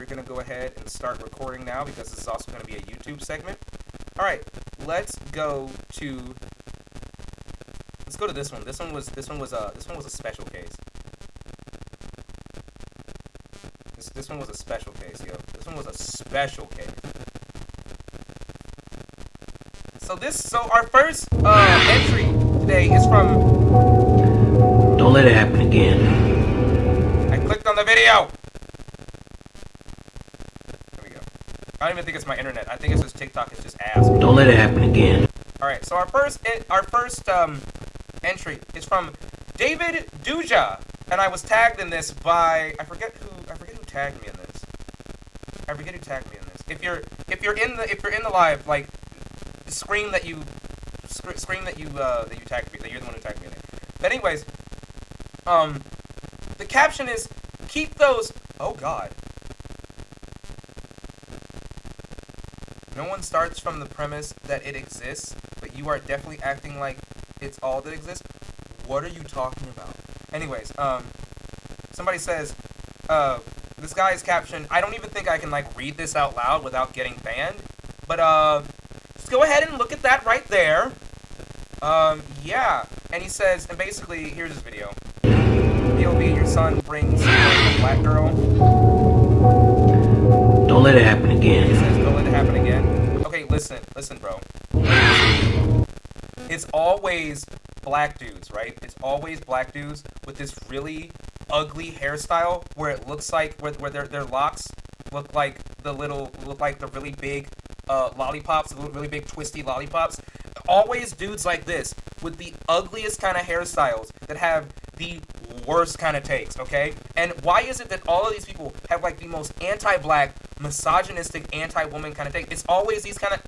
going to go ahead and start recording now because this is also going to be a YouTube segment. All right, let's go to this one. This one was a special case. This one was a special case, yo. This one was a special case. So our first entry today is from. Don't let it happen again. I clicked on the video. There we go. I don't even think it's my internet. I think it's just TikTok. It's just ass. Don't let it happen again. All right. So our first entry is from David Duja, and I was tagged in this by I forget who tagged me in this. If you're in the live, like scream that you tagged me, that you're the one who tagged me in it. But anyways, the caption is keep those. Oh God. No one starts from the premise that it exists, but you are definitely acting like it's all that exists. What are you talking about? Anyways, somebody says, this guy's caption, I don't even think I can like read this out loud without getting banned, but just go ahead and look at that right there. Yeah, and he says, and basically, here's his video. POV, your son brings a black girl. Don't let it happen again. He says, don't let it happen again. Okay, listen, bro. It's always black dudes, right? It's always black dudes with this really ugly hairstyle where it looks like where their locks look like the really big lollipops, the really big twisty lollipops. Always dudes like this with the ugliest kind of hairstyles that have the worst kind of takes, okay? And why is it that all of these people have like the most anti-black, misogynistic, anti-woman kind of take? It's always these kind of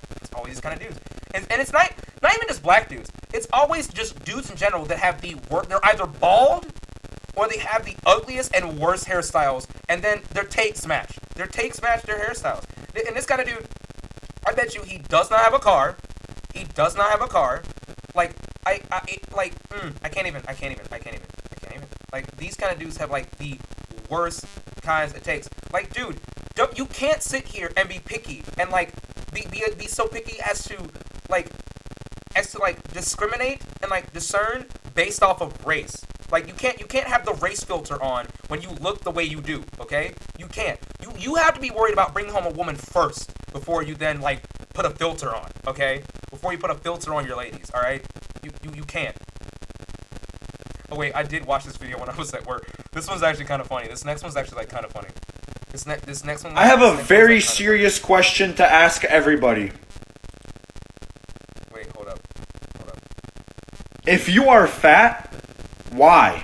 dudes. And it's not even just black dudes. It's always just dudes in general that have they're either bald or they have the ugliest and worst hairstyles, and then their takes match. Their hairstyles. And this kind of dude, I bet you he does not have a car. He does not have a car. Like I can't even. Like these kind of dudes have like the worst kinds of takes. Like, dude, you can't sit here and be picky and like be so picky as to discriminate and like discern based off of race. Like you can't have the race filter on when you look the way you do, okay? You can't. You have to be worried about bringing home a woman first before you then like put a filter on, okay? Before you put a filter on your ladies, all right? You can't. Oh wait, I did watch this video when I was at work. This one's actually kind of funny. This next one's actually like kind of funny. This next one. I have a very serious question to ask everybody. Wait, hold up. If you are fat, why?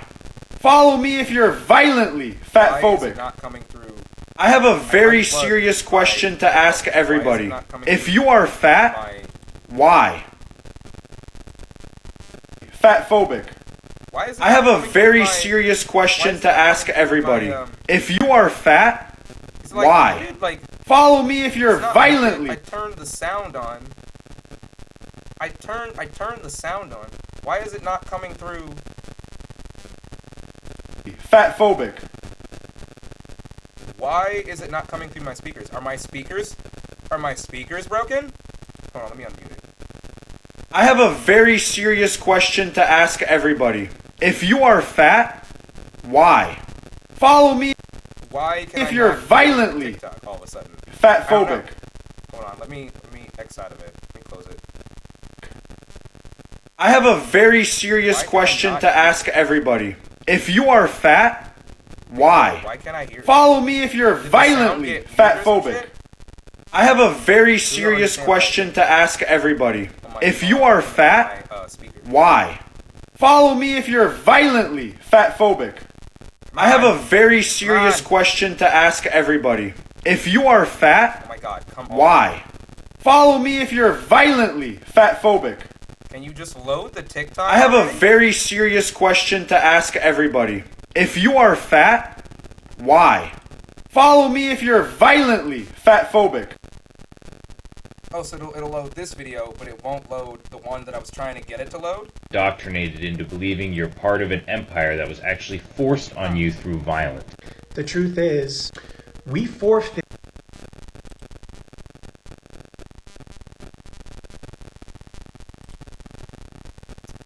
Follow me if you're violently fat Why is it phobic. not coming through? I have a very serious question to ask everybody. If you are fat, why? Fat phobic. Why is it I have not a coming very through serious Why question is to it not ask coming through everybody. If If you are fat, why? Dude, like, follow me if you're it's not- violently. I turned the sound on. I turned the sound on. Why is it not coming through? Fat phobic. Why is it not coming through my speakers? Are my speakers broken? Hold on, let me unmute it. I have a very serious question to ask everybody. If you are fat, why? Follow me Why can if I you're not violently TikTok all of a sudden? fat I don't know. phobic. Hold on, let me X out of it. Let me close it. I have a very serious Why can I question not to hear ask everybody. If you are fat, why? Why can't I hear it? Follow me if you're Did the sound violently get fat weird or some phobic. shit? I have a very serious understand question to ask everybody. On my If phone, you are on fat, my, speaker. why? Follow me if you're violently fat phobic. I have a very serious question to ask everybody. If you are fat, Oh my god, come on. why? Follow me if you're violently fat phobic. Can you just load the TikTok? I have a already? very serious question to ask everybody. If you are fat, why? Follow me if you're violently fat phobic. Oh, so it'll load this video, but it won't load the one that I was trying to get it to load? Indoctrinated into believing you're part of an empire that was actually forced on you through violence. The truth is, we forfeit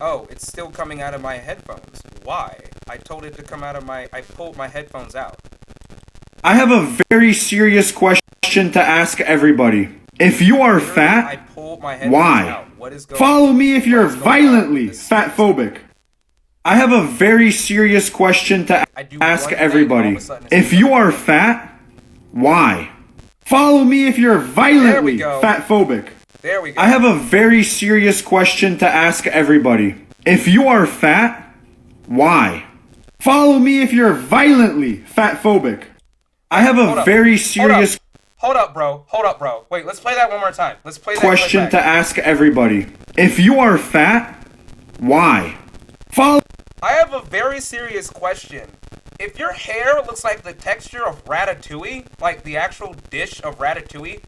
Oh, it's still coming out of my headphones. Why? I told it to come out of my... I pulled my headphones out. I have a very serious question to ask everybody. If you are fat, I pulled my headphones why? out. What is going Follow me if you're what is going on? violently fatphobic. I have a very serious question to ask one thing, everybody. all of a sudden it's If you are fat, why? Follow me if you're violently go. fatphobic. There we go. I have a very serious question to ask everybody. If you are fat, why? Follow me if you're violently fatphobic. I have Hold a up. very serious Hold up, bro. Hold up, bro. Wait, let's play that one more time. Let's play that question clip to back. ask everybody. If you are fat, why? Follow I have a very serious question. If your hair looks like the texture of ratatouille, like the actual dish of ratatouille,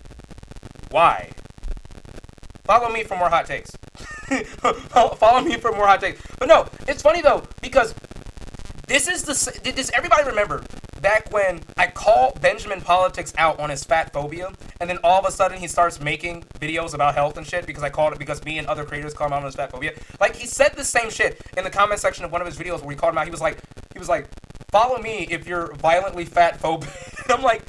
why? Follow me for more hot takes. Follow me for more hot takes. But no, it's funny though, because this is the... Does everybody remember back when I called Benjamin Politics out on his fat phobia, and then all of a sudden he starts making videos about health and shit because I called it, because me and other creators called him out on his fat phobia? Like, he said the same shit in the comment section of one of his videos where he called him out. He was like, follow me if you're violently fat phobic. I'm like,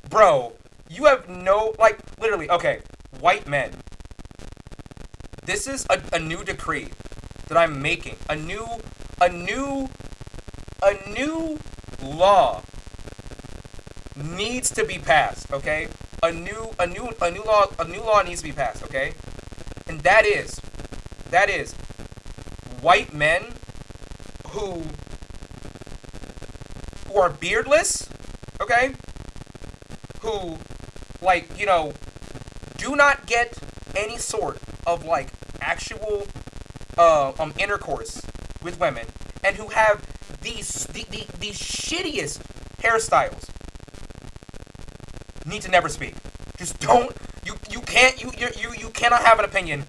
bro, you have no, like, literally, okay, white men. This is a new decree that I'm making. A new law needs to be passed, okay? A new law needs to be passed, okay? And that is white men who are beardless, okay? Who, like, you know, do not get any sort of, like, actual intercourse with women, and who have these shittiest hairstyles, need to never speak. Just don't. You cannot have an opinion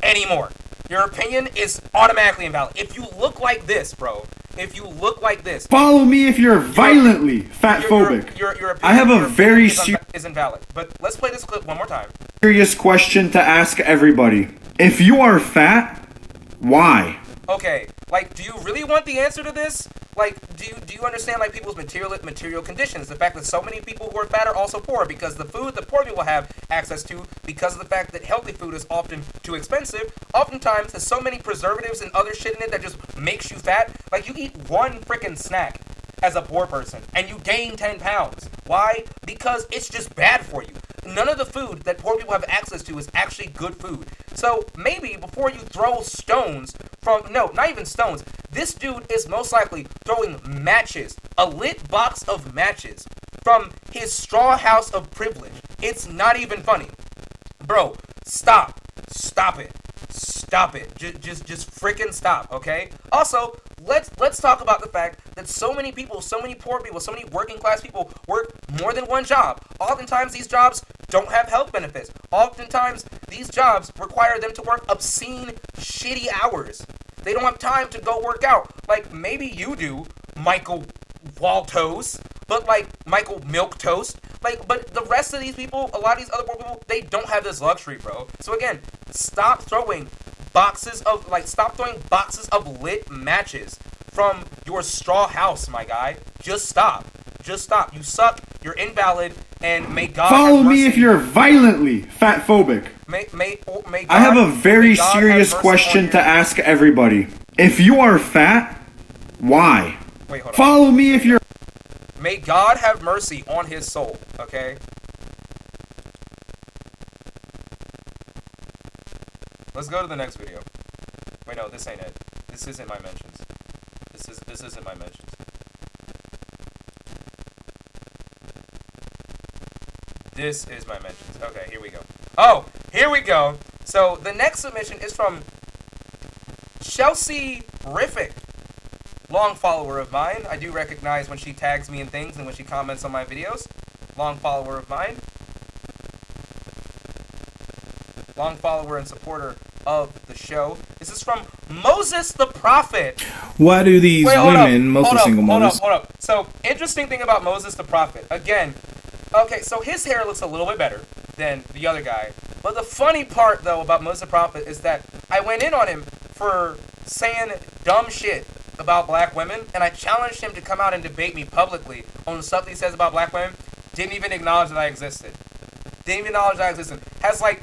anymore. Your opinion is automatically invalid. If you look like this, bro. If you look like this. Follow me if you're violently fatphobic. Your opinion, I have a very is invalid. But let's play this clip one more time. serious question to ask everybody. If you are fat, why? Okay, like, do you really want the answer to this? Like, do you understand, like, people's material conditions? The fact that so many people who are fat are also poor, because the food that poor people have access to, because of the fact that healthy food is often too expensive, oftentimes there's so many preservatives and other shit in it that just makes you fat. Like, you eat one freaking snack as a poor person, and you gain 10 pounds. Why? Because it's just bad for you. None of the food that poor people have access to is actually good food. So maybe before you throw stones from, no, not even stones, this dude is most likely throwing matches, a lit box of matches from his straw house of privilege. It's not even funny. Bro, stop. Stop it. Stop it. Just freaking stop, okay? Also, let's talk about the fact that so many people, so many poor people, so many working class people work more than one job. Oftentimes these jobs don't have health benefits. Oftentimes these jobs require them to work obscene, shitty hours. They don't have time to go work out. Like, maybe you do, Michael Waltoast, but like Michael Milquetoast. Like, but the rest of these people, a lot of these other poor people, they don't have this luxury, bro. So again, stop throwing boxes of lit matches from your straw house, my guy. Just stop. Just stop. You suck. You're invalid. And may God Follow have mercy. me if you're violently fatphobic. May God, I have a very may God have serious mercy question on your- to ask everybody. If you are fat, why? Wait, hold on. Follow me if you're May God have mercy on his soul, okay? Let's go to the next video. Wait, no, this ain't it. This isn't my mentions. This isn't my mentions. This is my mentions. Okay, here we go. Oh, here we go. So the next submission is from Chelsea Riffick. Long follower of mine. I do recognize when she tags me in things and when she comments on my videos. Long follower of mine. Long follower and supporter of the show. This is from Moses the Prophet. Why do these hold women, up, mostly single mothers, Hold up. So, interesting thing about Moses the Prophet. Again, okay, so his hair looks a little bit better than the other guy. But the funny part, though, about Moses the Prophet is that I went in on him for saying dumb shit about black women, and I challenged him to come out and debate me publicly on the stuff that he says about black women. Didn't even acknowledge that I existed. Has, like,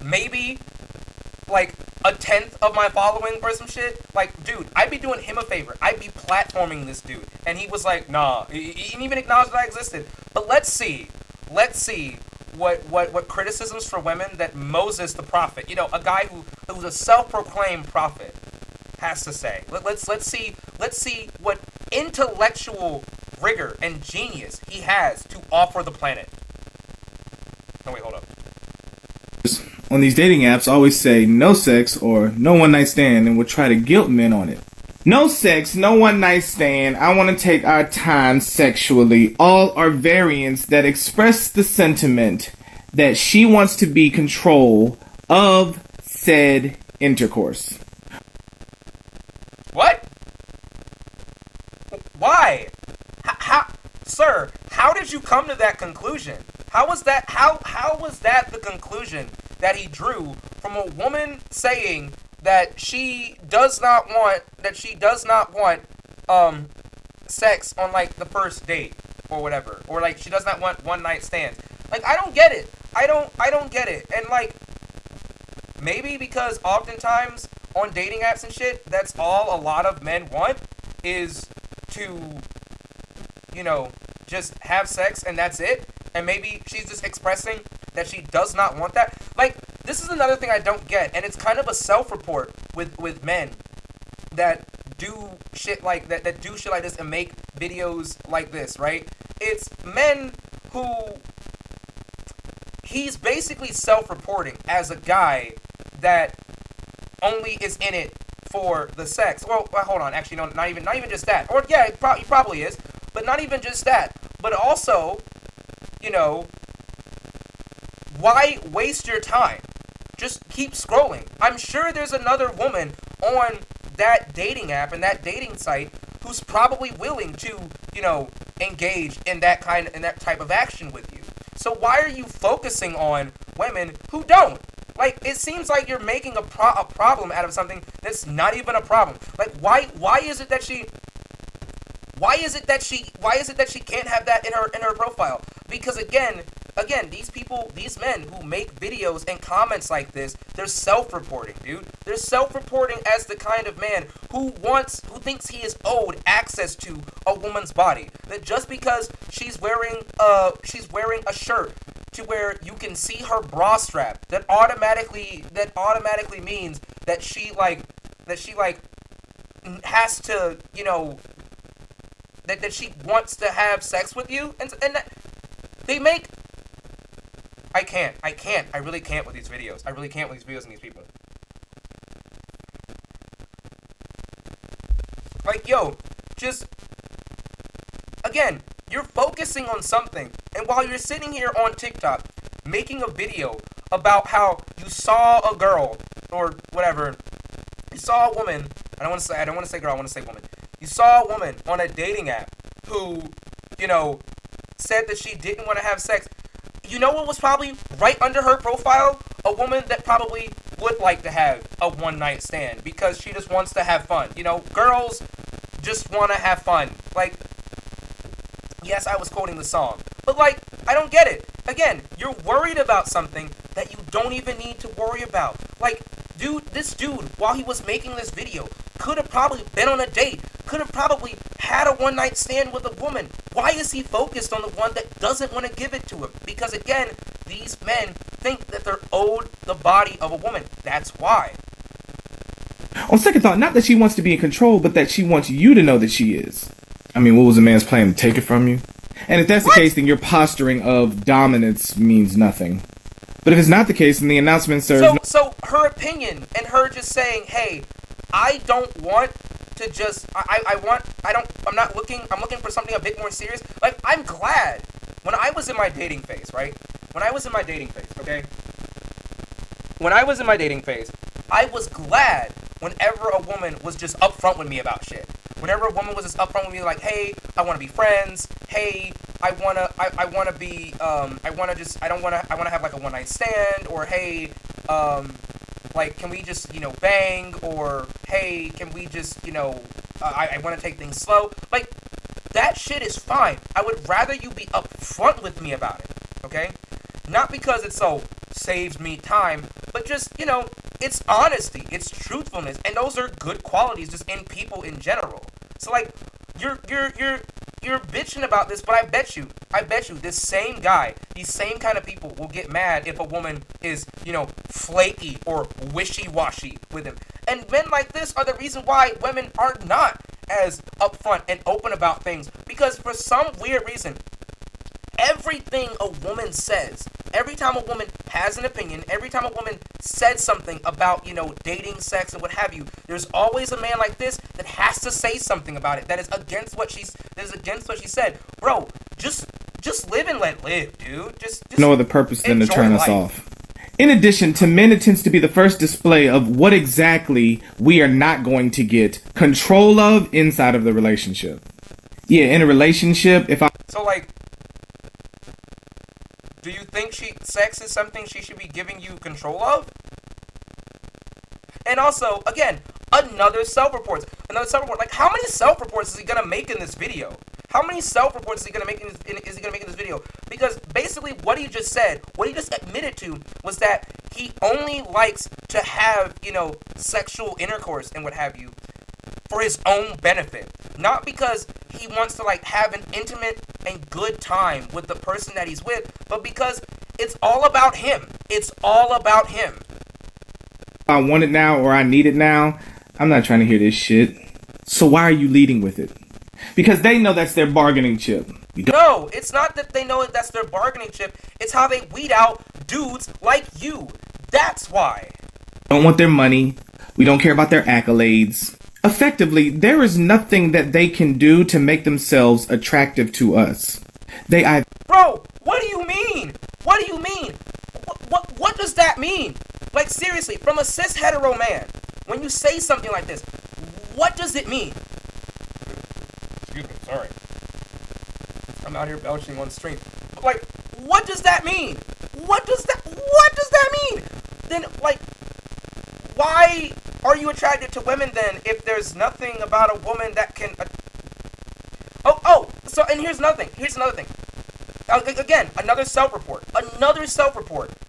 maybe, like, a 1/10 of my following or some shit. Like, dude, I'd be doing him a favor. I'd be platforming this dude. And he was like, nah. He didn't even acknowledge that I existed. But let's see what criticisms for women that Moses the prophet, you know, a guy who's a self-proclaimed prophet, has to say. Let's see what intellectual rigor and genius he has to offer the planet. No, wait, hold up. On these dating apps, always say no sex or no one night stand and will try to guilt men on it. No sex, no one night stand, I want to take our time sexually. All are variants that express the sentiment that she wants to be control of said intercourse. What? Why? How, sir, how did you come to that conclusion? How was that the conclusion that he drew from a woman saying that she does not want sex on, like, the first date or whatever, or, like, she does not want one night stands? Like, I don't get it. I don't get it. And, like, maybe because oftentimes on dating apps and shit, that's all a lot of men want, is to, you know, just have sex and that's it. And maybe she's just expressing that she does not want that. Like, this is another thing I don't get, and it's kind of a self-report with men that do shit like that do shit like this and make videos like this, right? It's men who, he's basically self-reporting as a guy that only is in it for the sex. Well, hold on, actually, no, not even just that. Or yeah, he probably is, but not even just that. But also, you know, why waste your time? Just keep scrolling. I'm sure there's another woman on that dating app and that dating site who's probably willing to, you know, engage in that type of action with you. So why are you focusing on women who don't? Like, it seems like you're making a problem out of something that's not even a problem. Like, why is it that she can't have that in her profile? Because again, these men who make videos and comments like this, they're self-reporting, dude. They're self-reporting as the kind of man who thinks he is owed access to a woman's body. That just because she's wearing a shirt to where you can see her bra strap, that automatically means that she has to, you know, that she wants to have sex with you, and that they make. I really can't with these videos. I really can't with these videos and these people. Like, yo, just, again, you're focusing on something, and while you're sitting here on TikTok making a video about how you saw a girl, or whatever, you saw a woman, I don't want to say girl, I want to say woman. You saw a woman on a dating app who, you know, said that she didn't want to have sex. You know what was probably right under her profile? A woman that probably would like to have a one-night stand because she just wants to have fun. You know, girls just want to have fun. Like, yes, I was quoting the song. But, like, I don't get it. Again, you're worried about something that you don't even need to worry about. Like, this dude, while he was making this video, could have probably been on a date, could have probably had a one-night stand with a woman. Why is he focused on the one that doesn't want to give it to him? Because, again, these men think that they're owed the body of a woman. That's why. On second thought, not that she wants to be in control, but that she wants you to know that she is. I mean, what was a man's plan, to take it from you? And if that's the case, then your posturing of dominance means nothing. But if it's not the case, then the announcement serves... So her opinion and her just saying, hey, I don't want to just... I'm looking for something a bit more serious. Like, I'm glad. When I was in my dating phase, right? When I was in my dating phase, I was glad whenever a woman was just upfront with me about shit. Whenever a woman was just upfront with me, like, hey, I want to be friends. Hey, I wanna be, I wanna have like a one night stand, or hey, like, can we just, bang, or hey, can we just, I want to take things slow. Like, that shit is fine. I would rather you be upfront with me about it, okay? Not because it saves me time, but just, it's honesty, it's truthfulness, and those are good qualities just in people in general. So, like, you're bitching about this, but I bet you, this same guy, these same kind of people will get mad if a woman is, flaky or wishy-washy with him. And men like this are the reason why women are not as upfront and open about things, because for some weird reason, everything a woman says, every time a woman has an opinion, every time a woman said something about, dating, sex, and what have you, there's always a man like this that has to say something about it that is against what she said. Bro, just live and let live, dude. Just no other purpose than to turn us life. off. In addition, to men it tends to be the first display of what exactly we are not going to get control of inside of the relationship. Yeah, in a relationship, So, like, do you think sex is something she should be giving you control of? And also, again, another self-report. Like, how many self-reports is he gonna make in this video? How many self-reports is he gonna make in this video? Because basically, what he just said, what he just admitted to, was that he only likes to have, sexual intercourse and what have you, for his own benefit. Not because he wants to, like, have an intimate and good time with the person that he's with, but because it's all about him. It's all about him. I want it now or I need it now, I'm not trying to hear this shit. So why are you leading with it? Because they know that's their bargaining chip. No, it's not that they know that's their bargaining chip. It's how they weed out dudes like you. That's why. Don't want their money. We don't care about their accolades. Effectively, there is nothing that they can do to make themselves attractive to us. Bro, what do you mean? What do you mean? What does that mean? Like, seriously, from a cis hetero man, when you say something like this, what does it mean? Excuse me, sorry. I'm out here belching on stream. But, like, what does that mean? What does that mean? Then, like, why are you attracted to women then if there's nothing about a woman that can... So, and here's another thing. Again, another self-report.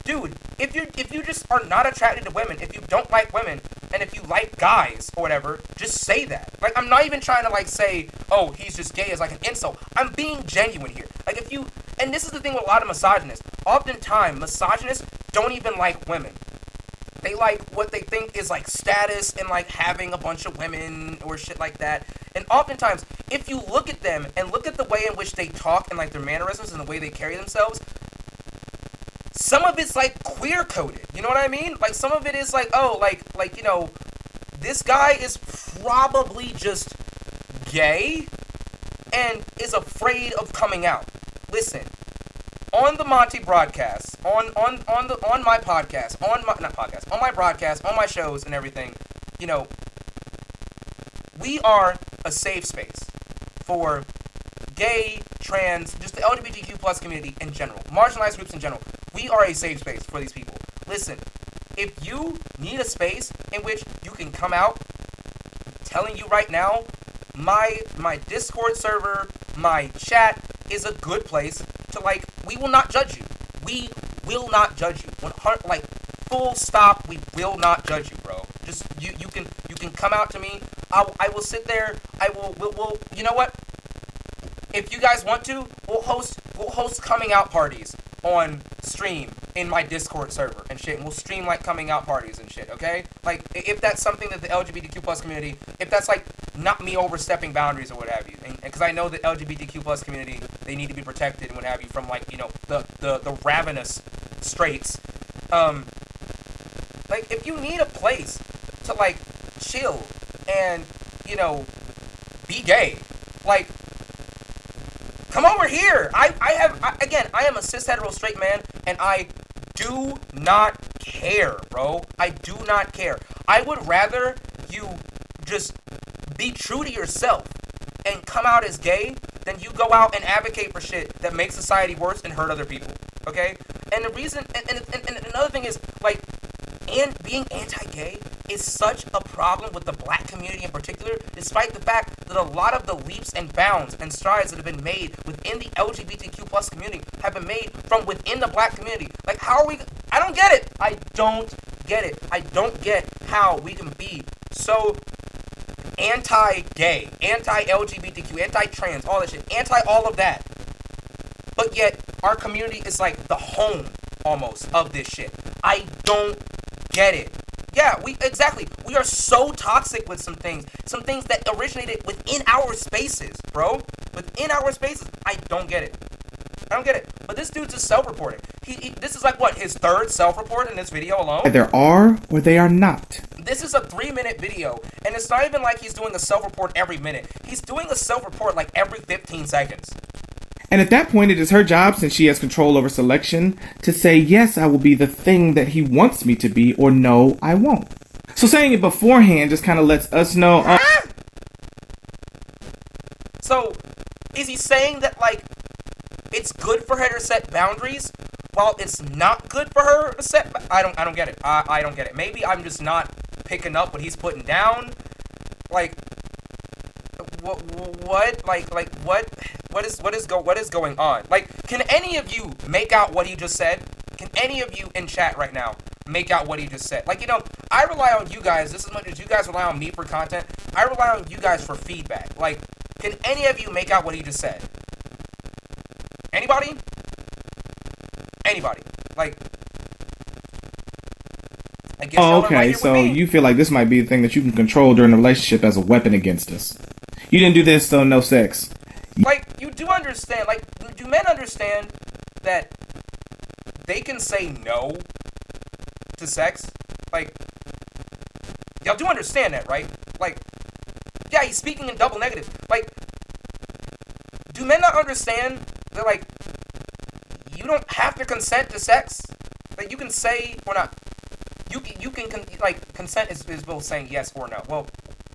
Dude, if you just are not attracted to women, if you don't like women, and if you like guys or whatever, just say that. Like, I'm not even trying to, like, say, oh, he's just gay as, like, an insult. I'm being genuine here. Like, if you... And this is the thing with a lot of misogynists. Oftentimes, misogynists don't even like women. They like what they think is, like, status and, like, having a bunch of women or shit like that. And oftentimes, if you look at them and look at the way in which they talk and, like, their mannerisms and the way they carry themselves, some of it's, like, queer-coded. You know what I mean? Like, some of it is, like, oh, like, this guy is probably just gay and is afraid of coming out. Listen. On the Monty broadcast, on my podcast, on my broadcast, on my shows and everything, we are a safe space for gay, trans, just the LGBTQ plus community in general, marginalized groups in general. We are a safe space for these people. Listen, if you need a space in which you can come out, I'm telling you right now, my Discord server, my chat is a good place to, like, we will not judge you. We will not judge you. Like, full stop, we will not judge you, bro. Just, you can come out to me. I will sit there. We'll you know what? If you guys want to, we'll host coming out parties on stream in my Discord server and shit. And we'll stream, like, coming out parties and shit, okay? Like, if that's something that the LGBTQ plus community, if that's, like, not me overstepping boundaries or what have you. And because I know the LGBTQ plus community, they need to be protected and what have you from, like, the ravenous straights. Like, if you need a place to, like, chill and, be gay, like, come over here. I am a cis hetero straight man, and I do not care, bro. I do not care. I would rather you just be true to yourself and come out as gay then you go out and advocate for shit that makes society worse and hurt other people. Okay? And the reason, and another thing is, like, and being anti-gay is such a problem with the black community in particular, despite the fact that a lot of the leaps and bounds and strides that have been made within the LGBTQ plus community have been made from within the black community. Like, how are we? I don't get it. I don't get it. I don't get how we can be so anti-gay, anti-LGBTQ, anti-trans, all that shit, anti all of that. But yet, our community is like the home, almost, of this shit. I don't get it. Yeah, we are so toxic with some things that originated within our spaces, bro. Within our spaces. I don't get it. I don't get it. But this dude's just self-reporting. This is like, what, his third self-report in this video alone? There are or they are not. This is a 3-minute video, and it's not even like he's doing a self-report every minute. He's doing a self-report like every 15 seconds. And at that point, it is her job, since she has control over selection, to say, yes, I will be the thing that he wants me to be, or no, I won't. So saying it beforehand just kind of lets us know. So, is he saying that, like, it's good for her to set boundaries, while it's not good for her to set? I don't get it. I don't get it. Maybe I'm just not picking up what he's putting down. Like, what? Like, what is going on? Like, can any of you make out what he just said? Can any of you in chat right now make out what he just said? Like, you know, I rely on you guys just as much as you guys rely on me for content. I rely on you guys for feedback. Like, can any of you make out what he just said? Anybody? Anybody? Like, I guess y'all are right okay, here with so me. you feel like this might be the thing that you can control during a relationship as a weapon against us. You didn't do this, so no sex. Like, you do understand, like, do men understand that they can say no to sex? Like, y'all do understand that, right? Like, yeah, he's speaking in double negative. Like, do men not understand that, like, you don't have to consent to sex? Like, you can say or not. You can like, consent is both saying yes or no. Well,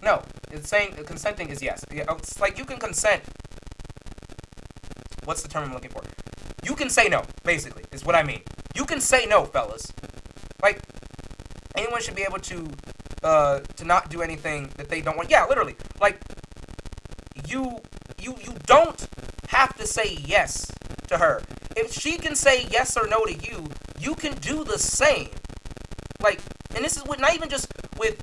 no, it's saying consenting is yes. It's like, you can consent. What's the term I'm looking for? You can say no, basically, is what I mean. You can say no, fellas. Like, anyone should be able to not do anything that they don't want. Yeah, literally. Like, you don't have to say yes to her. If she can say yes or no to you, you can do the same. Like, and this is with, not even just with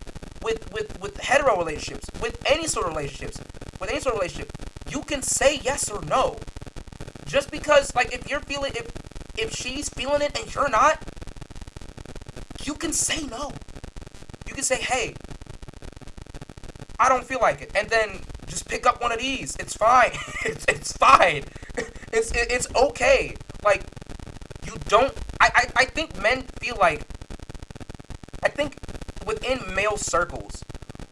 hetero relationships, with any sort of relationships, you can say yes or no. Just because, like, if you're feeling, if she's feeling it and you're not, you can say no. You can say, hey, I don't feel like it, and then just pick up one of these. It's fine. it's fine. It's okay. Like, you don't. I think men feel like. I think within male circles,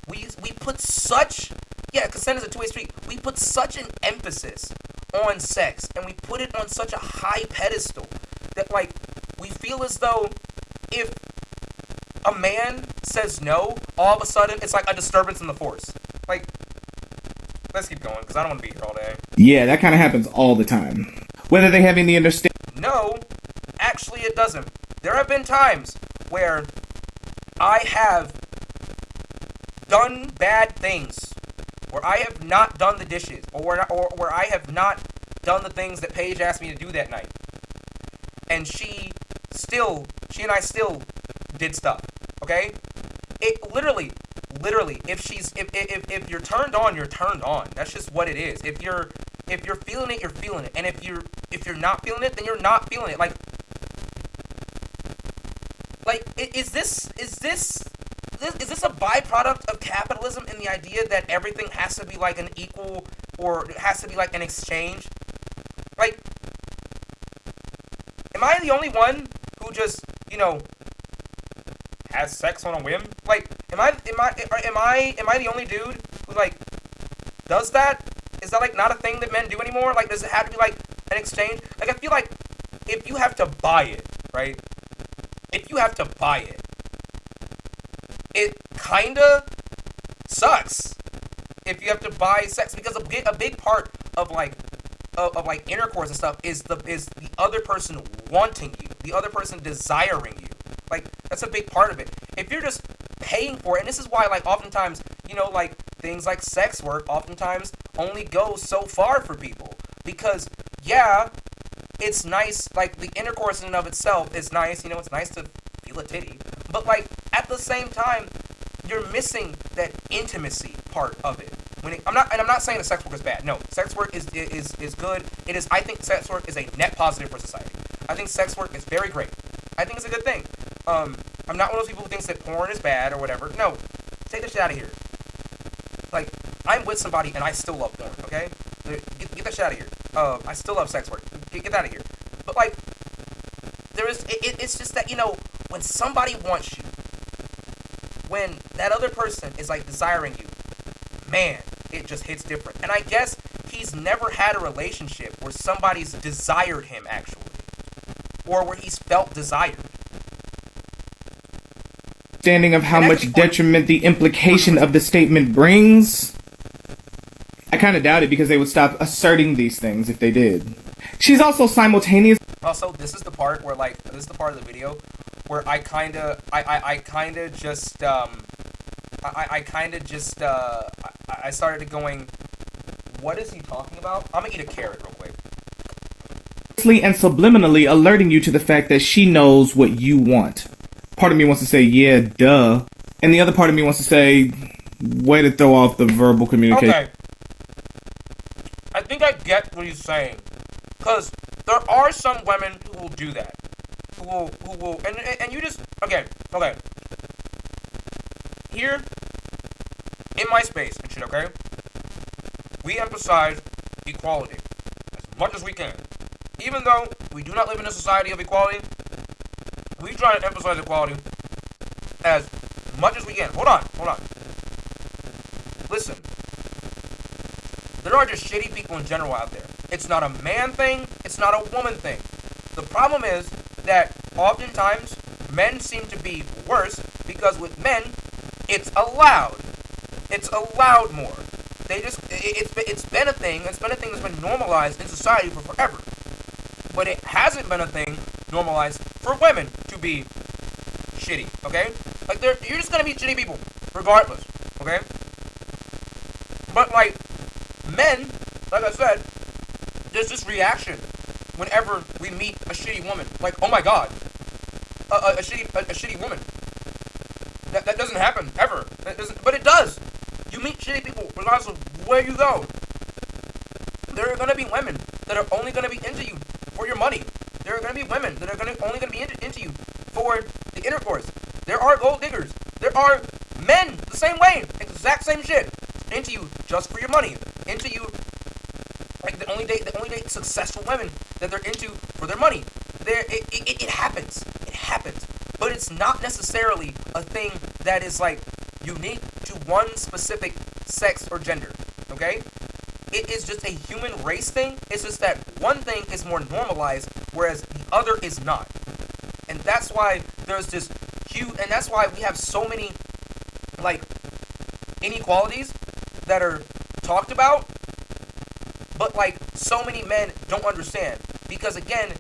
we put such, consent is a two-way street. We put such an emphasis on sex, and we put it on such a high pedestal that, like, we feel as though if a man says no, all of a sudden it's like a disturbance in the force. Like, let's keep going, because I don't want to be here all day. Yeah, that kind of happens all the time. Whether they have any understanding. No, actually it doesn't. There have been times where I have done bad things, where I have not done the dishes, or where I have not done the things that Paige asked me to do that night, and she and I still did stuff. Okay, it literally, if you're turned on, you're turned on. That's just what it is. If you're feeling it, you're feeling it, and if you're not feeling it, then you're not feeling it. Like, is this a byproduct of capitalism in the idea that everything has to be like an equal, or it has to be like an exchange? Like, am I the only one who just, has sex on a whim? Like, am I the only dude who, like, does that? Is that, like, not a thing that men do anymore? Like, does it have to be like an exchange? Like, I feel like if you have to buy it, right? If you have to buy it, it kinda sucks if you have to buy sex, because a big part of, like, of like intercourse and stuff is the other person wanting you, the other person desiring you. Like, that's a big part of it. If you're just paying for it, and this is why, like, oftentimes, you know, like, things like sex work oftentimes only go so far for people. Because, yeah, it's nice, like, the intercourse in and of itself is nice, you know, it's nice to feel a titty. But, like, at the same time, you're missing that intimacy part of it. I'm not saying that sex work is bad. No, sex work is good. It is. I think sex work is a net positive for society. I think sex work is very great. I think it's a good thing. I'm not one of those people who thinks that porn is bad or whatever. No, take this shit out of here. Like, I'm with somebody and I still love porn. Okay, get that shit out of here. I still love sex work. Get that out of here. But like, it's just that, you know, when somebody wants you, when that other person is like desiring you, man, it just hits different. And I guess he's never had a relationship where somebody's desired him actually, or where he's felt desired. Understanding of how much detriment the implication of the statement brings, I kind of doubt it, because they would stop asserting these things if they did. She's also simultaneous. Also, this is the part where, like, this is the part of the video where I started going, what is he talking about? I'm gonna eat a carrot real quick. And subliminally alerting you to the fact that she knows what you want. Part of me wants to say, yeah, duh. And the other part of me wants to say, way to throw off the verbal communication. Okay. I think I get what he's saying. Because there are some women who will do that. Who will, and you just, okay. Here, in my space and shit, okay? We emphasize equality as much as we can. Even though we do not live in a society of equality, we try to emphasize equality as much as we can. Hold on. Listen. There are just shitty people in general out there. It's not a man thing. It's not a woman thing. The problem is that oftentimes men seem to be worse because with men, it's allowed. It's allowed more. It's been a thing. It's been a thing that's been normalized in society for forever. But it hasn't been a thing normalized for women to be shitty, okay? Like, you're just gonna be shitty people, regardless, okay? But, like, men, like I said, there's this reaction whenever we meet a shitty woman. Like, oh my god, a shitty woman. That doesn't happen, ever. But it does. You meet shitty people regardless of where you go. There are gonna be women that are only gonna be into you for your money. There are going to be women that are only going to be into you for the intercourse. There are gold diggers. There are men the same way, exact same shit, into you just for your money. Into you, like, they only date successful women that they're into for their money. It happens. It happens. But it's not necessarily a thing that is, like, unique to one specific sex or gender. Okay? It is just a human race thing. It's just that one thing is more normalized, whereas the other is not. And that's why there's this huge, and that's why we have so many, like, inequalities that are talked about, but, like, so many men don't understand. Because, again,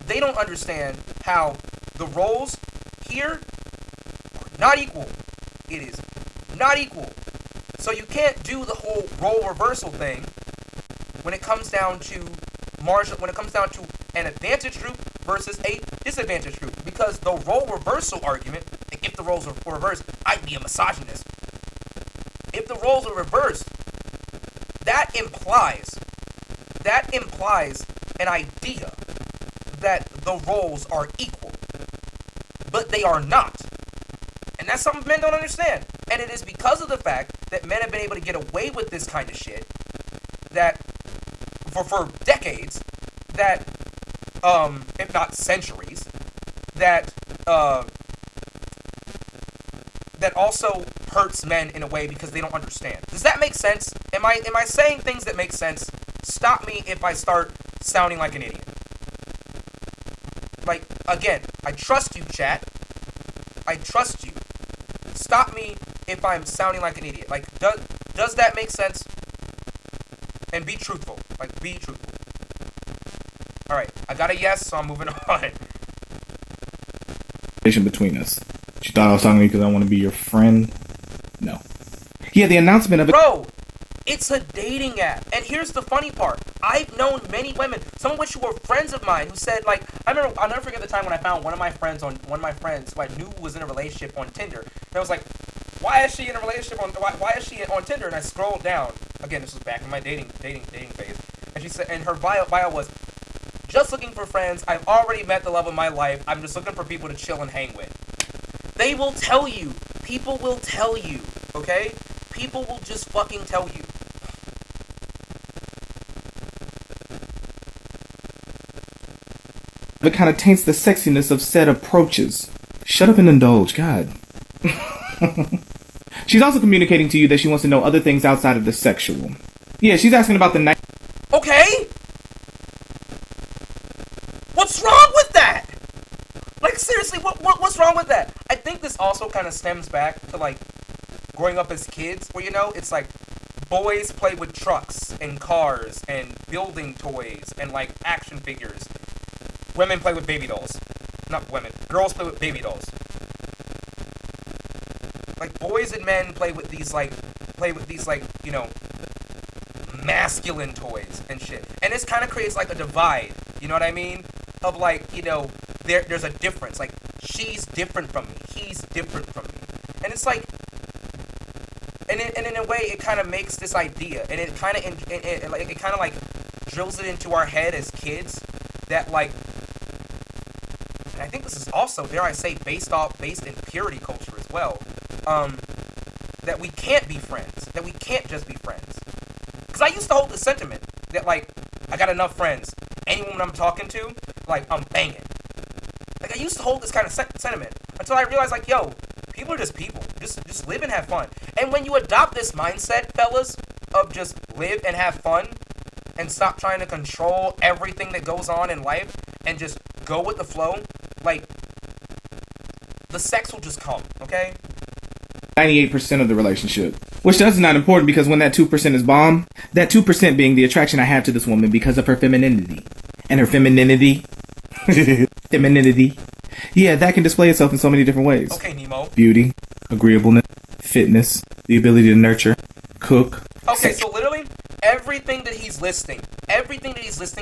they don't understand how the roles here are not equal. It is not equal. So you can't do the whole role reversal thing when it comes down to an advantage group versus a disadvantage group. Because the role reversal argument, if the roles are reversed, I'd be a misogynist. If the roles are reversed, that implies an idea that the roles are equal. But they are not. And that's something men don't understand. And it is because of the fact that men have been able to get away with this kind of shit that for decades, that if not centuries, that also hurts men in a way because they don't understand. Does that make sense? Am I saying things that make sense? Stop me if I start sounding like an idiot. Like, again, I trust you, chat. I trust you. Stop me if I'm sounding like an idiot. Like, does that make sense? And be truthful. Like, be truthful. Alright, I got a yes, so I'm moving on. Between us. She thought I was talking to you because I want to be your friend. No. Yeah, the announcement of it. Bro, it's a dating app. And here's the funny part. I've known many women, some of which were friends of mine, who said, like, I'll never forget the time when I found one of my friends who I knew was in a relationship on Tinder. And I was like, why is she in a relationship why is she on Tinder? And I scrolled down. Again, this was back in my dating phase. And she said, and her bio was, just looking for friends. I've already met the love of my life. I'm just looking for people to chill and hang with. They will tell you. People will tell you. Okay? People will just fucking tell you. It kind of taints the sexiness of said approaches. Shut up and indulge, God. She's also communicating to you that she wants to know other things outside of the sexual. Yeah, she's asking about the night. Okay? What's wrong with that? Like, seriously, what's wrong with that? I think this also kind of stems back to, like, growing up as kids, where, you know, it's like, boys play with trucks and cars and building toys and, like, action figures. Women play with baby dolls. Not women. Girls play with baby dolls. Like, boys and men play with these, you know, masculine toys and shit. And this kind of creates, like, a divide. You know what I mean? Of, like, you know, there's a difference. Like, she's different from me. He's different from me. And it's like, and in a way, it kind of makes this idea, and it kind of like drills it into our head as kids that, like, and I think this is also, dare I say, based in purity culture as well, that we can't be friends, that we can't just be friends. Because I used to hold the sentiment that, like, I got enough friends. Any woman I'm talking to, like, I'm banging. Like, I used to hold this kind of sentiment until I realized, like, yo, people are just people. Just live and have fun. And when you adopt this mindset, fellas, of just live and have fun and stop trying to control everything that goes on in life and just go with the flow, like, the sex will just come, okay? 98% of the relationship. Which that's not important because when that 2% is bomb, that 2% being the attraction I have to this woman because of her femininity. And her femininity. Femininity. Yeah, that can display itself in so many different ways. Okay, Nemo. Beauty, agreeableness, fitness, the ability to nurture, cook. Okay, so literally, everything that he's listing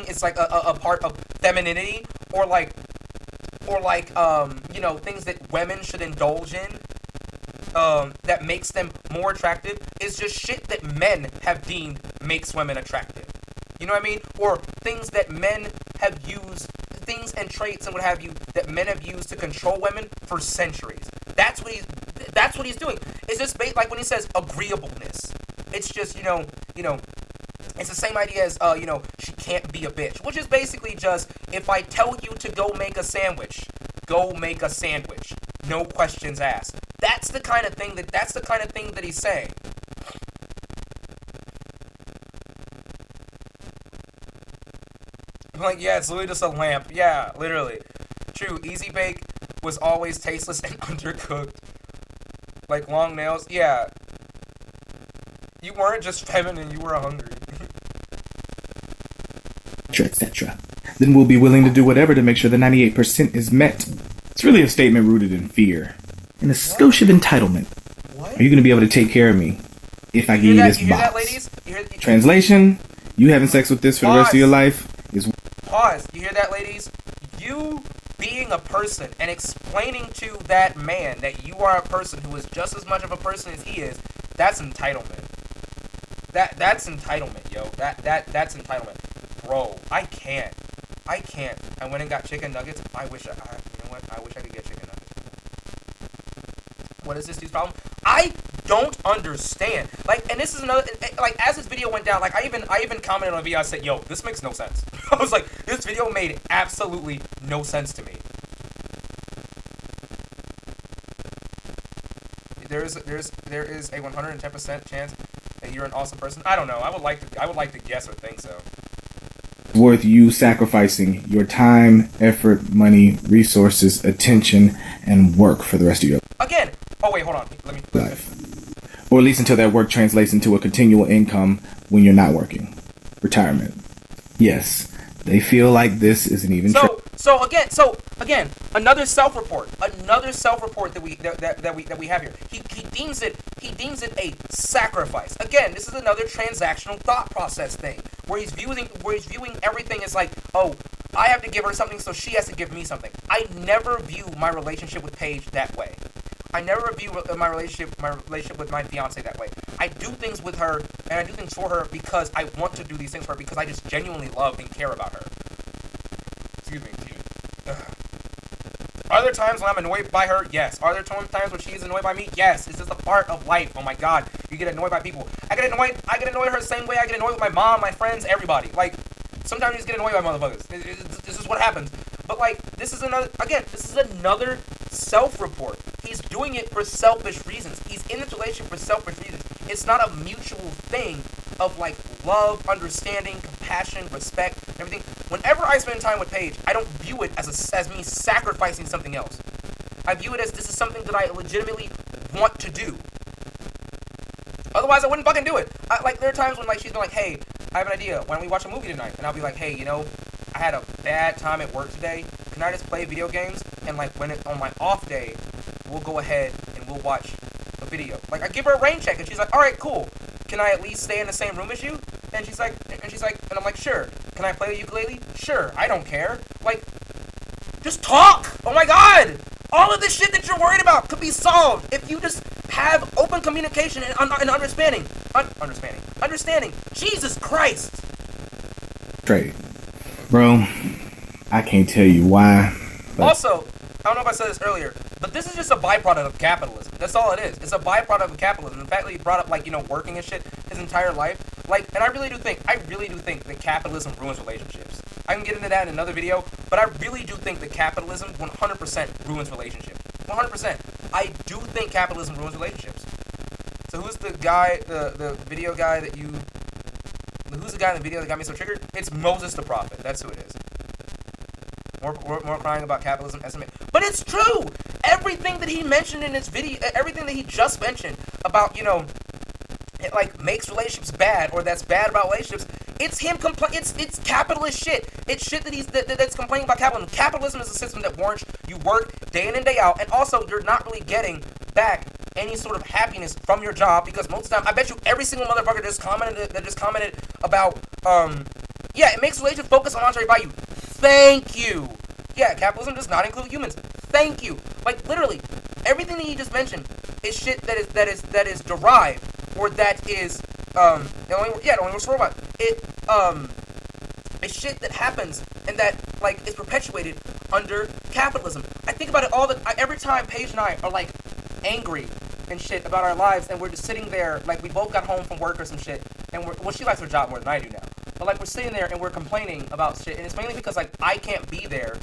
is like a part of femininity or like, you know, things that women should indulge in. That makes them more attractive is just shit that men have deemed makes women attractive. You know what I mean? Or things that men have used, things and traits and what have you that men have used to control women for centuries. That's what he's doing. It's just like when he says agreeableness. It's just, you know, it's the same idea as, you know, she can't be a bitch, which is basically just, if I tell you to go make a sandwich, go make a sandwich. No questions asked. That's the kind of thing that he's saying. I'm like, yeah, it's literally just a lamp. Yeah, literally. True, Easy Bake was always tasteless and undercooked. Like long nails. Yeah. You weren't just feminine, you were hungry. Etc. Then we'll be willing to do whatever to make sure the 98% is met. It's really a statement rooted in fear. And a skosh of entitlement. What? Are you going to be able to take care of me if I give you this You hear box? that, ladies? Translation, you having sex with this for the rest of your life is... Pause. You hear that, ladies? You being a person and explaining to that man that you are a person who is just as much of a person as he is, that's entitlement. That's entitlement, yo. That's entitlement. Bro, I can't. I went and got chicken nuggets. I wish I could get chicken nuggets. What is this dude's problem? I don't understand. Like, and this is another, like, as this video went down, like, I even commented on a video, I said, yo, this makes no sense. I was like, this video made absolutely no sense to me. There is a 110% chance that you're an awesome person. I don't know. I would like to guess or think so. Worth you sacrificing your time, effort, money, resources, attention, and work for the rest of your Again. Oh wait, hold on. Let me. life. Or at least until that work translates into a continual income when you're not working. retirement. Yes, they feel like this isn't even true. So again, another self-report that we have here. He deems it a sacrifice. Again, this is another transactional thought process thing where he's viewing everything as like, oh, I have to give her something, so she has to give me something. I never view my relationship with Paige that way. I never view my relationship with my fiance that way. I do things with her and I do things for her because I want to do these things for her because I just genuinely love and care about her. Excuse me. Are there times when I'm annoyed by her? Yes. Are there times when she's annoyed by me? Yes. It's just a part of life. Oh my god. You get annoyed by people. I get annoyed her the same way I get annoyed with my mom, my friends, everybody. Like, sometimes you just get annoyed by motherfuckers. This is what happens. But like, this is another self-report. He's doing it for selfish reasons. He's in this relationship for selfish reasons. It's not a mutual thing of like love, understanding, compassion, respect, everything. Whenever I spend time with Paige, I don't view it as me sacrificing something else. I view it as this is something that I legitimately want to do. Otherwise, I wouldn't fucking do it. There are times when like she's been like, hey, I have an idea. Why don't we watch a movie tonight? And I'll be like, hey, I had a bad time at work today. Can I just play video games? And like on my off day, we'll go ahead and we'll watch a video. Like I give her a rain check and she's like, all right, cool. Can I at least stay in the same room as you? And she's like, and I'm like, sure. Can I play the ukulele? Sure. I don't care. Like, just talk. Oh my god. All of this shit that you're worried about could be solved if you just have open communication and understanding. Understanding. Jesus Christ. Straight. Bro, I can't tell you why. Also, I don't know if I said this earlier, but this is just a byproduct of capitalism. That's all it is. It's a byproduct of capitalism. The fact that he brought up, like, working and shit his entire life. Like, and I really do think that capitalism ruins relationships. I can get into that in another video, but I really do think that capitalism 100% ruins relationships. 100%. I do think capitalism ruins relationships. So who's the guy, the video guy that you... Who's the guy in the video that got me so triggered? It's Moses the Prophet. That's who it is. More crying about capitalism estimate. But it's true! Everything that he mentioned in his video, everything that he just mentioned about, it like makes relationships bad or that's bad about relationships, it's him it's capitalist shit. It's shit that's complaining about capitalism. Capitalism is a system that warrants you work day in and day out, and also you're not really getting back any sort of happiness from your job because most of the time, I bet you every single motherfucker that just commented about it makes relationships focus on monetary value. Thank you. Yeah, capitalism does not include humans. Thank you. Like literally, everything that he just mentioned is shit that is derived or that is the only words for robot. It's shit that happens and that like is perpetuated under capitalism. I think about it every time Paige and I are like angry and shit about our lives, and we're just sitting there like we both got home from work or some shit, and she likes her job more than I do now. But like we're sitting there and we're complaining about shit, and it's mainly because like I can't be there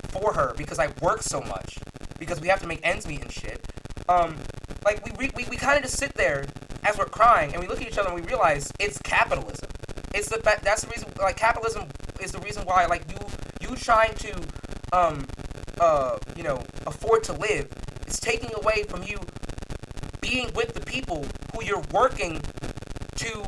for her because I work so much because we have to make ends meet and shit. Like we kind of just sit there as we're crying and we look at each other and we realize it's capitalism. It's the fact that's the reason. Like capitalism is the reason why like you trying to afford to live is taking away from you being with the people who you're working to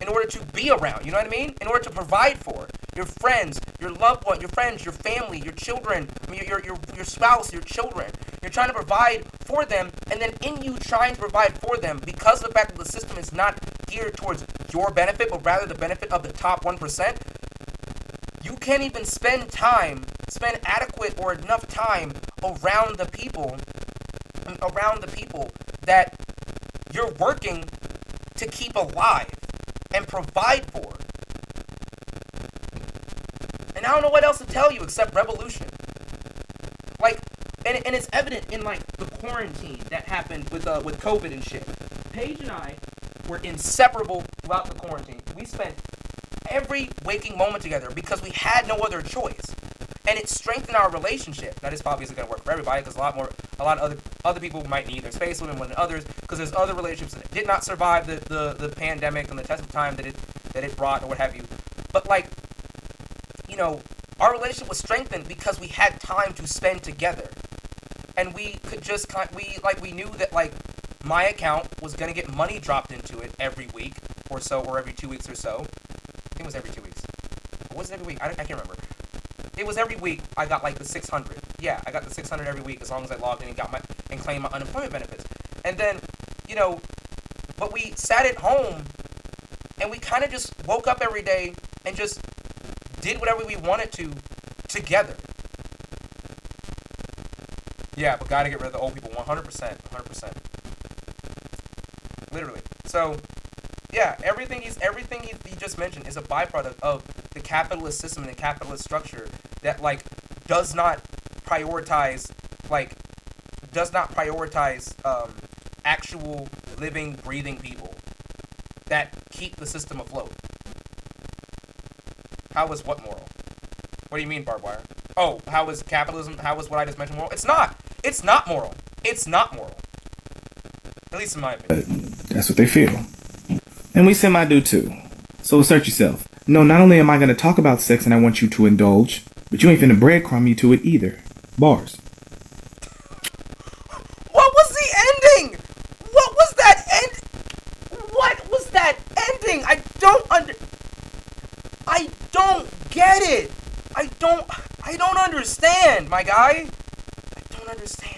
in order to be around, you know what I mean? In order to provide for your friends, your loved one, your friends, your family, your children, your spouse, your children. You're trying to provide for them, and then in you trying to provide for them, because of the fact that the system is not geared towards your benefit, but rather the benefit of the top 1%, you can't even spend adequate or enough time around the people that you're working to keep alive and provide for. And I don't know what else to tell you except revolution. Like, and it's evident in like the quarantine that happened with COVID and shit. Paige and I were inseparable throughout the quarantine. We spent every waking moment together because we had no other choice. And it strengthened our relationship. Now, this probably isn't going to work for everybody because a lot of other people might need their space more than others because there's other relationships that did not survive the pandemic and the test of time that it brought or what have you. But like, our relationship was strengthened because we had time to spend together, and we could just we knew that like my account was going to get money dropped into it every week or so or every 2 weeks or so. think it was every 2 weeks. Or was it every week? I can't remember. It was every week I got like the 600. Yeah, I got the 600 every week as long as I logged in and claimed my unemployment benefits. And then, but we sat at home and we kind of just woke up every day and just did whatever we wanted to together. Yeah, but gotta get rid of the old people 100%. 100%. Literally. So, yeah, everything he just mentioned is a byproduct of the capitalist system and the capitalist structure that, like, does not prioritize actual living, breathing people that keep the system afloat. How is what moral? What do you mean, barbed wire? Oh, how is capitalism, how is what I just mentioned moral? It's not. It's not moral. It's not moral. At least in my opinion. That's what they feel. And we semi-do too. So assert yourself. No, not only am I going to talk about sex and I want you to indulge, but you ain't finna breadcrumb me to it either. Bars. What was the ending? What was that end? What was that ending? I don't get it. I don't understand, my guy. I don't understand.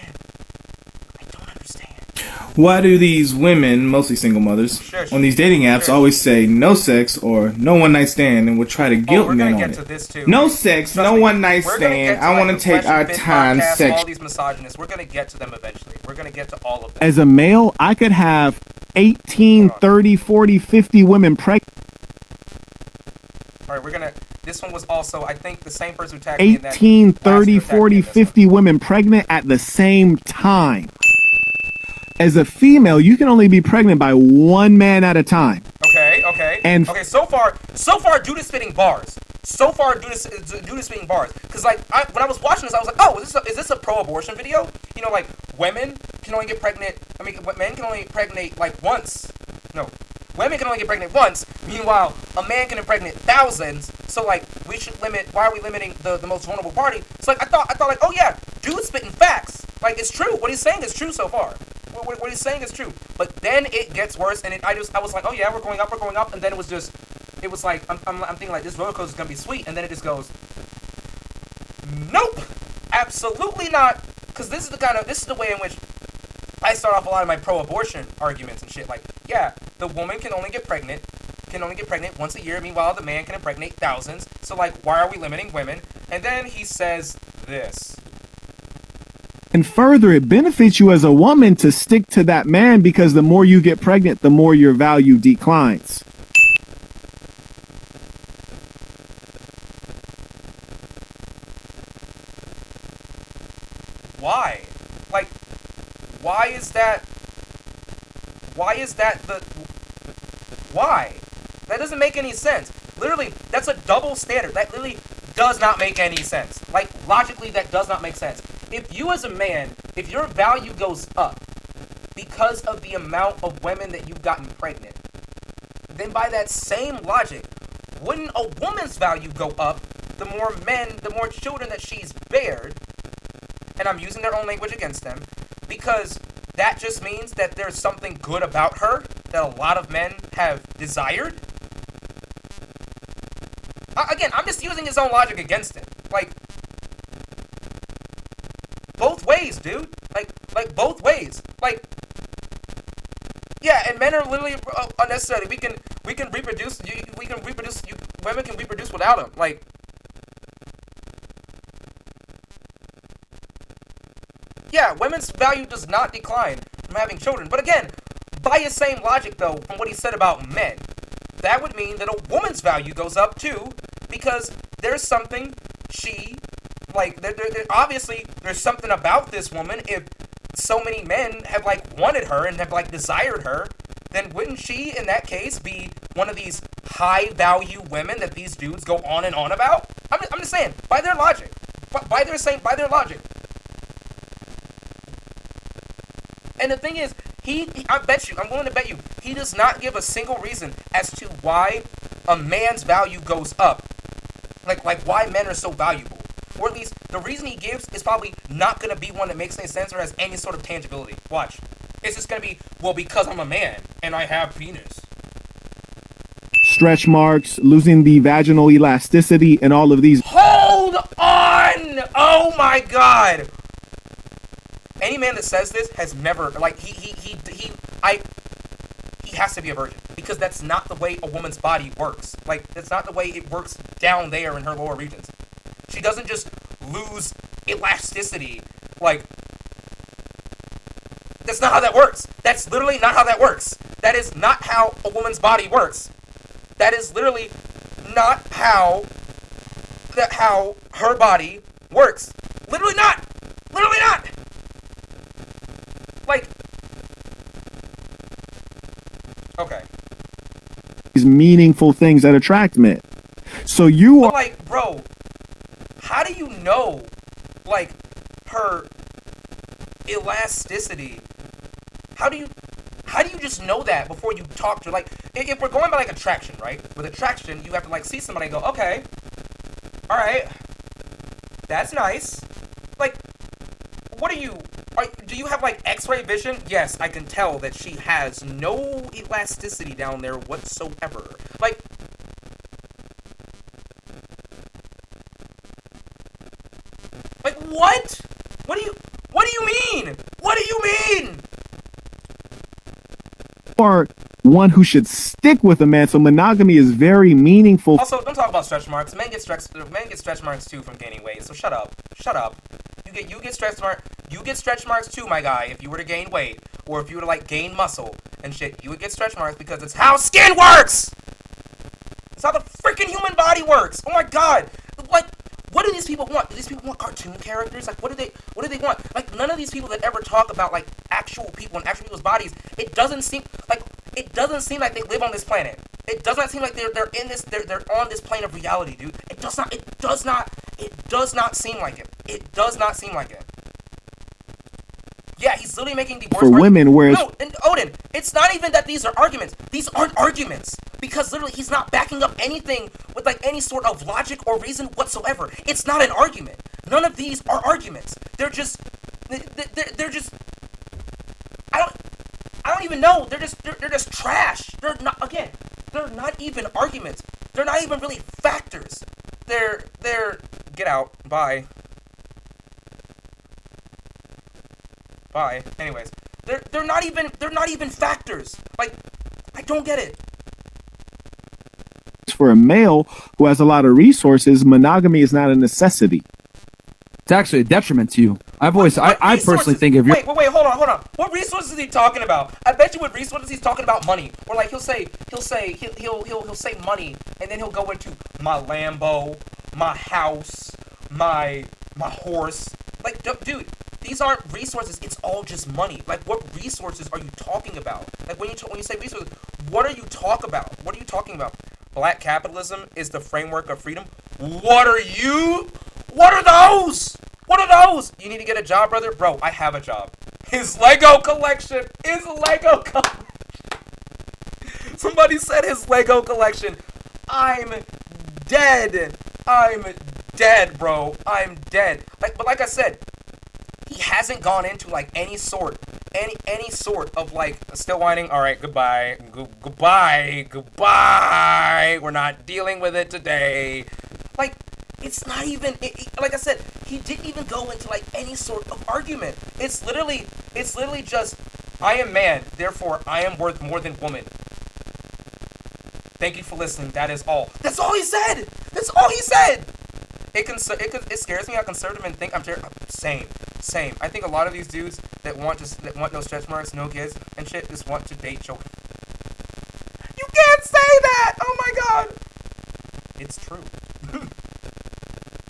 Why do these women, mostly single mothers, on these dating apps always say no sex or no one night stand and would try to guilt men on it? To this too. No sex, no one night stand. I want to take our time sex. All these misogynists, we're gonna get to them eventually. We're gonna get to all of them. As a male, I could have 18, 30, 40, 50 women pregnant. All right, this one was also, I think, the same person who tagged me in that. 18, 30, 40, 50 women pregnant at the same time. As a female, you can only be pregnant by one man at a time. Okay. So far, dude is spitting bars. Dude is spitting bars. Because, like, when I was watching this, I was like, oh, is this a pro-abortion video? Like, women can only get pregnant. Men can only impregnate, like, once. No. Women can only get pregnant once. Meanwhile, a man can impregnate thousands. So, like, we should limit. Why are we limiting the most vulnerable party? So, like, I thought, like, oh yeah, dude's spitting facts. Like, it's true. What he's saying is true so far. What he's saying is true. But then it gets worse, and I was like, oh yeah, we're going up, and then it was like, I'm thinking like this roller coaster is gonna be sweet, and then it just goes, nope, absolutely not, because this is the way in which I start off a lot of my pro-abortion arguments and shit. Like, yeah, the woman can only get pregnant once a year. Meanwhile, the man can impregnate thousands. So, like, why are we limiting women? And then he says this. And further, it benefits you as a woman to stick to that man because the more you get pregnant, the more your value declines. Why? Like, why is that why? That doesn't make any sense. Literally, that's a double standard. That literally does not make any sense. Like, logically, that does not make sense. If you as a man, if your value goes up because of the amount of women that you've gotten pregnant, then by that same logic, wouldn't a woman's value go up the more children that she's bared? And I'm using their own language against them, because that just means that there's something good about her that a lot of men have desired. Again, I'm just using his own logic against it. Like, both ways, dude. Like both ways. Like, yeah, and men are literally unnecessary. We can reproduce. Women can reproduce without them. Like, yeah, women's value does not decline from having children. But again, by his same logic, though, from what he said about men, that would mean that a woman's value goes up too, because there's something obviously there's something about this woman. If so many men have, like, wanted her and have, like, desired her, then wouldn't she, in that case, be one of these high-value women that these dudes go on and on about? I'm just saying, by their logic. By their logic. And the thing is, I'm willing to bet you, he does not give a single reason as to why a man's value goes up. Like why men are so valuable. Or at least, the reason he gives is probably not going to be one that makes any sense or has any sort of tangibility. Watch. It's just going to be, well, because I'm a man and I have penis. stretch marks, losing the vaginal elasticity, and all of these. Hold on! Oh my god! Any man that says this has never, like, he has to be a virgin. Because that's not the way a woman's body works. Like, that's not the way it works down there in her lower regions. She doesn't just lose elasticity. Like, that's not how that works. That's literally not how that works. That is not how a woman's body works. That is literally not how her body works. Literally not. Literally not. Like, okay. These meaningful things that attract men. So you are Like, bro, how do you know, like, her elasticity? How do you just know that before you talk to her? Like, if we're going by, like, attraction, right? With attraction, you have to, like, see somebody and go, okay, all right, that's nice. Like, what do you have, like, x-ray vision? Yes, I can tell that she has no elasticity down there whatsoever. Like, what? What do you mean? What do you mean? are one who should stick with a man. So monogamy is very meaningful. Also, don't talk about stretch marks. Men get stretch marks too from gaining weight. So shut up. Shut up. You get stretch marks too, my guy. If you were to gain weight, or if you were to like gain muscle and shit, you would get stretch marks because it's how skin works. It's how the freaking human body works. Oh my god. Like, what do these people want? Do these people want cartoon characters? Like, what do they want? Like, none of these people that ever talk about like actual people and actual people's bodies, it doesn't seem like they live on this planet. It does not seem like they're on this plane of reality, dude. It does not seem like it. It does not seem like it. Yeah, he's literally making the worst for women, whereas no, and Odin, it's not even that these are arguments. These aren't arguments because literally he's not backing up anything with like any sort of logic or reason whatsoever. It's not an argument. None of these are arguments. They're just I don't even know. They're just trash. They're not even arguments. They're not even really factors. They're get out. Bye. Bye. Anyways, they're not even factors. Like, I don't get it. for a male who has a lot of resources, monogamy is not a necessity. It's actually a detriment to you. I personally think if you're wait, hold on. What resources is he talking about? I bet you what resources he's talking about money. Or like he'll say money, and then he'll go into my Lambo, my house, my horse. Like, dude, these aren't resources. It's all just money. Like, what resources are you talking about? Like, when you say resources, what are you talking about? What are you talking about? Black capitalism is the framework of freedom. What are those? What are those? You need to get a job, brother? Bro, I have a job. His Lego collection. Somebody said his Lego collection. I'm dead, bro. I'm dead. Like I said, he hasn't gone into like any sort of like still whining. All right, goodbye. We're not dealing with it today. Like, it's not even. Like I said, he didn't even go into like any sort of argument. It's literally just, I am man, therefore I am worth more than woman. Thank you for listening. That is all. That's all he said. It scares me how conservative men think. Same. I think a lot of these dudes that want no stretch marks, no kids, and shit, just want to date children. You can't say that! Oh my god! It's true. if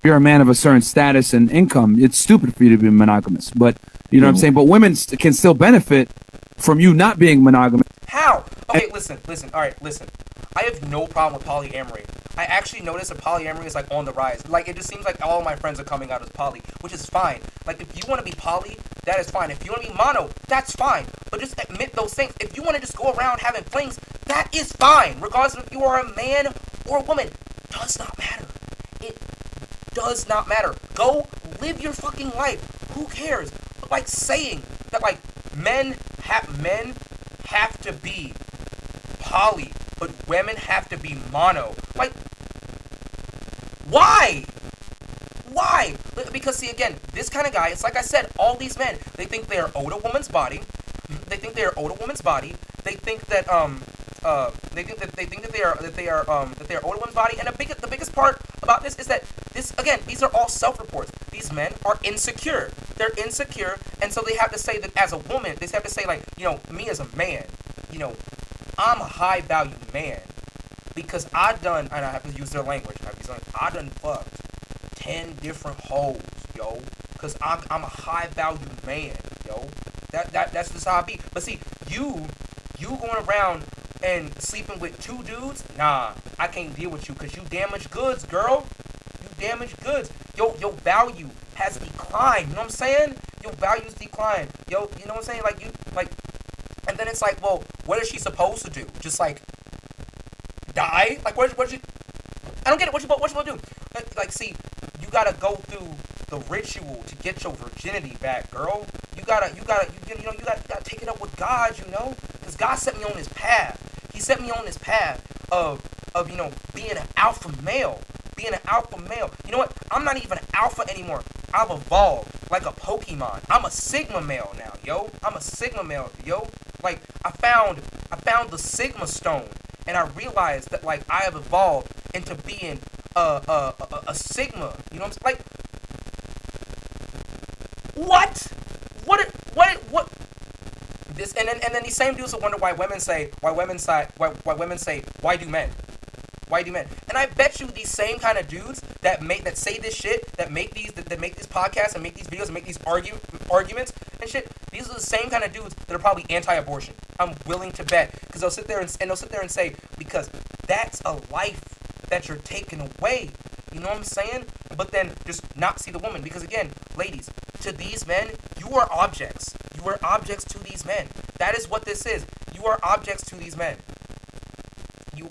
you're a man of a certain status and income, it's stupid for you to be monogamous. But you know what I'm saying? But women can still benefit from you not being monogamous. How? Okay, listen. All right, listen. I have no problem with polyamory. I actually notice that polyamory is like on the rise. Like, it just seems like all of my friends are coming out as poly, which is fine. Like, if you want to be poly, that is fine. If you want to be mono, that's fine. But just admit those things. If you want to just go around having flings, that is fine. Regardless of if you are a man or a woman, does not matter. It does not matter. Go live your fucking life. Who cares? But like saying that like men have to be poly but women have to be mono. Like, why? Why? Because see, again, this kind of guy, it's like I said, all these men, they think they are owed a woman's body. They think they are owed a woman's body. They think that they are owed a woman's body. And the biggest part about this is that these are all self-reports. These men are insecure. They're insecure, and so they have to say that as a woman, they have to say like, me as a man, I'm a high value man because I have to use their language. I done fucked 10 different hoes, yo, because I'm a high value man, yo. That's just how I be. But see, you going around and sleeping with 2 dudes, nah, I can't deal with you because you damaged goods, girl. You damaged goods. Your value has declined. You know what I'm saying? Your value's declined. Yo, you know what I'm saying? And then it's like, well, what is she supposed to do? Just like die? Like what is she? I don't get it. What you supposed to do? Like, see, you gotta go through the ritual to get your virginity back, girl. You gotta take it up with God, because God set me on this path. He set me on this path of being an alpha male. Being an alpha male. You know what? I'm not even an alpha anymore. I've evolved like a Pokemon. I'm a Sigma male now, yo. I'm a Sigma male, yo. Like, I found the Sigma stone, and I realized that like I have evolved into being a Sigma. You know what I'm saying? Like, what? This and then these same dudes will wonder why women say why do men? Why do men? And I bet you these same kind of dudes that say this shit, that make these podcasts and make these videos and make these arguments and shit, these are the same kind of dudes that are probably anti-abortion. I'm willing to bet, because they'll sit there and say, because that's a life that you're taking away. You know what I'm saying? But then just not see the woman, because again, ladies, to these men, you are objects. You are objects to these men. That is what this is. You are objects to these men.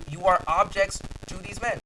You are objects to these men.